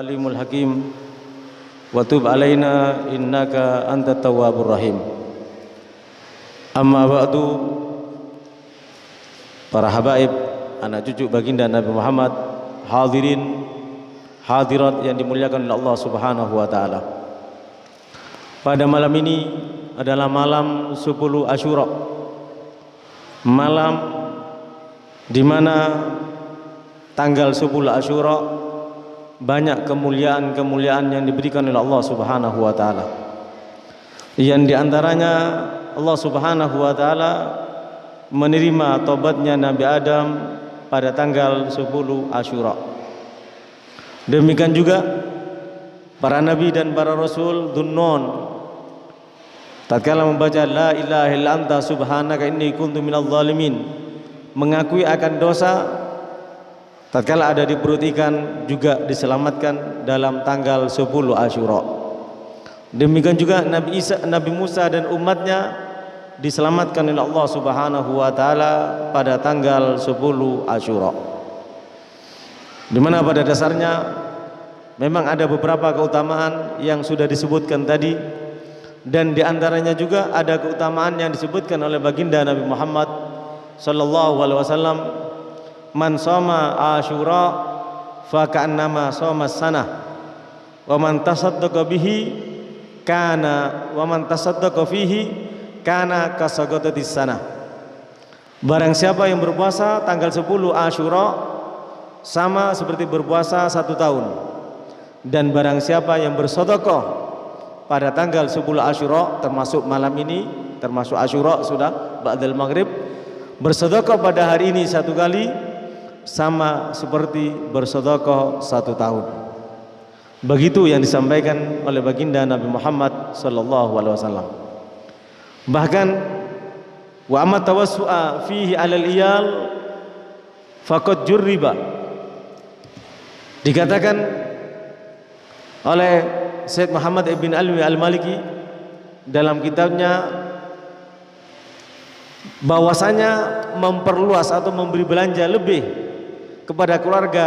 Alimul Hakim wa tub alaina innaka antat tawwabur rahim. Amma ba'du, para habaib, anak cucu baginda Nabi Muhammad, hadirin hadirat yang dimuliakan oleh Allah Subhanahu wa taala. Pada malam ini adalah malam 10 Asyura. Malam di mana tanggal 10 Asyura banyak kemuliaan-kemuliaan yang diberikan oleh Allah Subhanahu wa taala. Yang diantaranya Allah Subhanahu wa taala menerima taubatnya Nabi Adam pada tanggal 10 Asyura. Demikian juga para nabi dan para rasul Dhunnun tatkala membaca la ilaha illa anta subhanaka inni kuntu minadh dhalimin, mengakui akan dosa tatkala ada di perut ikan, juga diselamatkan dalam tanggal 10 Asyura. Demikian juga Nabi Musa dan umatnya diselamatkan oleh Allah Subhanahu wa taala pada tanggal 10 Asyura. Di mana pada dasarnya memang ada beberapa keutamaan yang sudah disebutkan tadi, dan di antaranya juga ada keutamaan yang disebutkan oleh baginda Nabi Muhammad sallallahu alaihi wasallam, man shoma Asyura fa ka'annama shoma sanah wa man tasaddaqa bihi kana wa man tasaddaqa fihi kana kasaqatatis sanah. Barang siapa yang berpuasa tanggal 10 Asyura sama seperti berpuasa 1 tahun, dan barang siapa yang bersedekah pada tanggal 10 Asyura, termasuk malam ini, termasuk Asyura sudah ba'dal maghrib, bersedekah pada hari ini 1 kali sama seperti bersedekah 1 tahun. Begitu yang disampaikan oleh baginda Nabi Muhammad sallallahu alaihi wasallam. Bahkan wa amma tawassu'a fihi 'alal iyal faqad jurriba, dikatakan oleh Syekh Muhammad ibn Alwi al-Maliki dalam kitabnya bahwasanya memperluas atau memberi belanja lebih kepada keluarga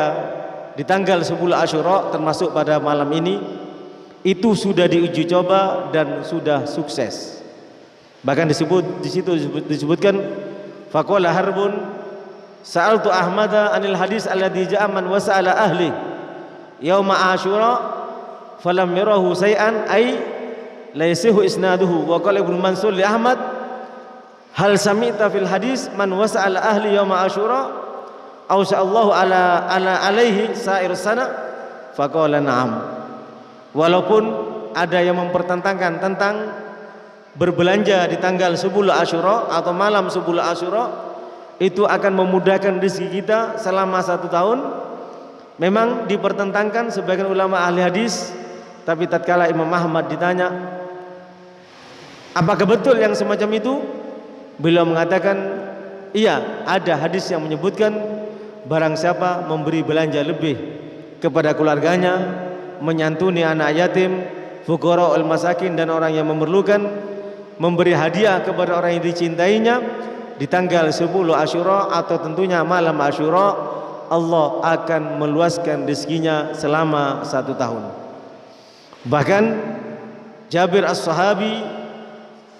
di tanggal 10 Asyura termasuk pada malam ini, itu sudah diuji coba dan sudah sukses. Bahkan disebutkan faqala harbun sa'altu ahmada anil hadis alladhi ja'a man wasa'ala ahli yauma Asyura falam yarahu say'an ay laysihu isnaduhu. Wa qala Ibnu Mansur li Ahmad hal sami'ta fil hadis man wasa'ala ahli yauma Asyura aw sa'allahu ala alaihi sa'ir sana, faqala na'am. Walaupun ada yang mempertentangkan tentang berbelanja di tanggal 10 Asyura atau malam 10 Asyura itu akan memudahkan rezeki kita selama 1 tahun, memang dipertentangkan sebagian ulama ahli hadis. Tapi tatkala Imam Ahmad ditanya apakah betul yang semacam itu, beliau mengatakan iya, ada hadis yang menyebutkan barang siapa memberi belanja lebih kepada keluarganya, menyantuni anak yatim, fuqara masakin dan orang yang memerlukan, memberi hadiah kepada orang yang dicintainya di tanggal 10 Asyura atau tentunya malam Asyura, Allah akan meluaskan rezekinya selama 1 tahun. Bahkan Jabir as-Sahabi,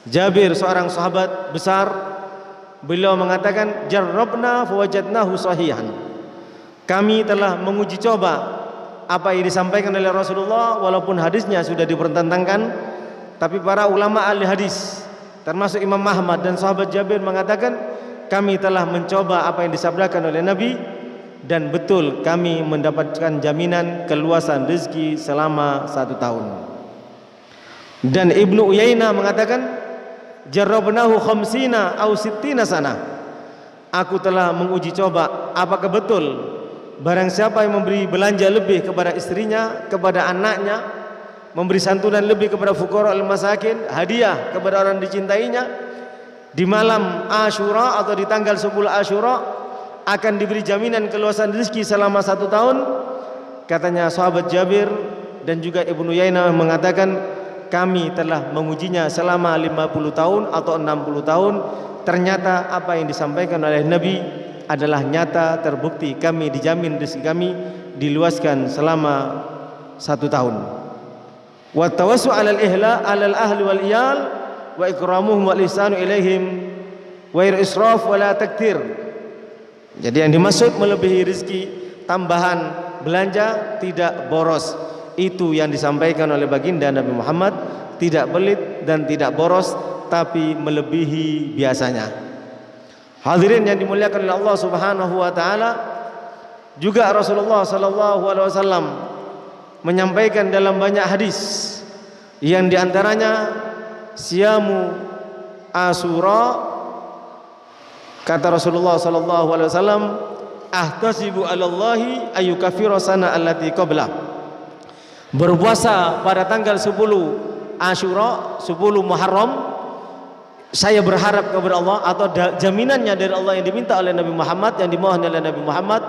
Jabir seorang sahabat besar, beliau mengatakan jarrabna fawajadnahu sahihan. Kami telah menguji coba apa yang disampaikan oleh Rasulullah, walaupun hadisnya sudah dipertentangkan, tapi para ulama ahli hadis termasuk Imam Ahmad dan sahabat Jabir mengatakan kami telah mencoba apa yang disabdakan oleh Nabi, dan betul kami mendapatkan jaminan keluasan rezeki selama 1 tahun. Dan Ibnu Uyainah mengatakan jarrabnahu khamsina aw sittina sana. Aku telah menguji coba apakah betul barang siapa yang memberi belanja lebih kepada istrinya, kepada anaknya, memberi santunan lebih kepada fuqara al masakin, hadiah kepada orang dicintainya di malam Asyura atau di tanggal 10 Asyura, akan diberi jaminan keluasan rezeki selama 1 tahun. Katanya sahabat Jabir dan juga Ibnu Yainah mengatakan, kami telah mengujinya selama 50 tahun atau 60 tahun. Ternyata apa yang disampaikan oleh Nabi adalah nyata, terbukti. Kami dijamin rezeki kami diluaskan selama 1 tahun. Wa tawassu 'alal ihla 'alal ahli wal iyal wa ikramuhum wal ihsanu ilaihim wa israf wa la taktir. Jadi yang dimaksud melebihi rezeki, tambahan belanja, tidak boros. Itu yang disampaikan oleh baginda Nabi Muhammad, tidak pelit dan tidak boros, tapi melebihi biasanya. Hadirin yang dimuliakan oleh Allah Subhanahu wa taala, juga Rasulullah sallallahu alaihi wasallam menyampaikan dalam banyak hadis, yang diantaranya siyamu Asyura, kata Rasulullah sallallahu alaihi wasallam, ahtasibu 'alallahi ayyukaffira sana allati qabla. Berpuasa pada tanggal 10 Asyura, 10 Muharram, saya berharap kepada Allah, atau jaminannya dari Allah yang diminta oleh Nabi Muhammad, yang dimohon oleh Nabi Muhammad,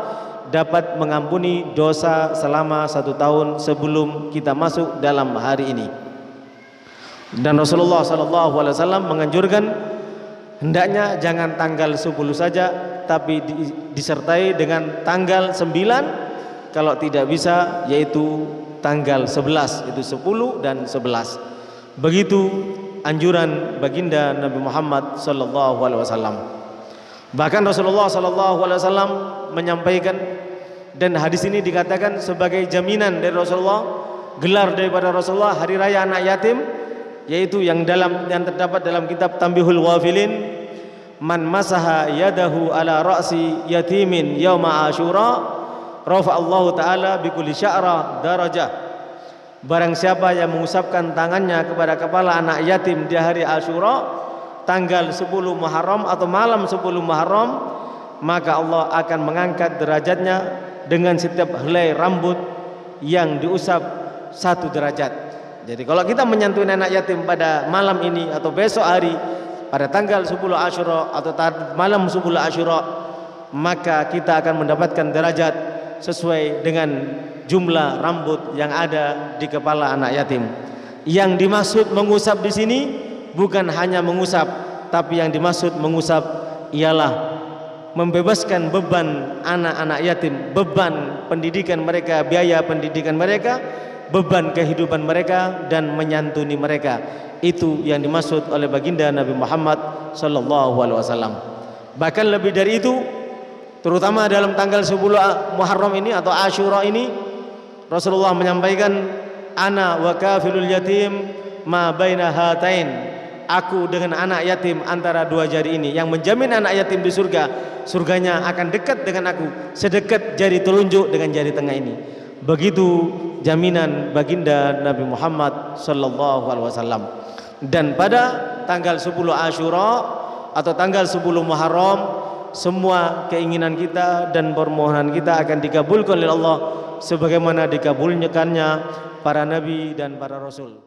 dapat mengampuni dosa selama 1 tahun sebelum kita masuk dalam hari ini. Dan Rasulullah SAW menganjurkan hendaknya jangan tanggal 10 saja, tapi disertai dengan tanggal 9, kalau tidak bisa yaitu tanggal 11, itu 10 dan 11. Begitu anjuran baginda Nabi Muhammad sallallahu alaihi wasallam. Bahkan Rasulullah sallallahu alaihi wasallam menyampaikan, dan hadis ini dikatakan sebagai jaminan dari Rasulullah, gelar daripada Rasulullah hari raya anak yatim, yaitu yang terdapat dalam kitab Tanbihul Ghafilin, man masaha yadahu ala ra'si yatimin yauma Asyura rafa'allahu ta'ala bikulli sya'ra darajah. Barang siapa yang mengusapkan tangannya kepada kepala anak yatim di hari Asyura, tanggal 10 Muharram atau malam 10 Muharram, maka Allah akan mengangkat derajatnya dengan setiap helai rambut yang diusap 1 derajat. Jadi kalau kita menyantuni anak yatim pada malam ini atau besok hari pada tanggal 10 Asyura atau malam 10 Asyura, maka kita akan mendapatkan derajat sesuai dengan jumlah rambut yang ada di kepala anak yatim. Yang dimaksud mengusap di sini bukan hanya mengusap, tapi yang dimaksud mengusap ialah membebaskan beban anak-anak yatim, beban pendidikan mereka, biaya pendidikan mereka, beban kehidupan mereka, dan menyantuni mereka. Itu yang dimaksud oleh baginda Nabi Muhammad sallallahu alaihi wasallam. Bahkan lebih dari itu, terutama dalam tanggal 10 Muharram ini atau Asyura ini, Rasulullah menyampaikan, ana wa kafilul yatim ma baina hatain. Aku dengan anak yatim antara 2 jari ini. Yang menjamin anak yatim di surga, surganya akan dekat dengan aku sedekat jari telunjuk dengan jari tengah ini. Begitu jaminan baginda Nabi Muhammad sallallahu alaihi wasallam. Dan pada tanggal 10 Asyura atau tanggal 10 Muharram, semua keinginan kita dan permohonan kita akan dikabulkan oleh Allah sebagaimana dikabulkannya para nabi dan para rasul.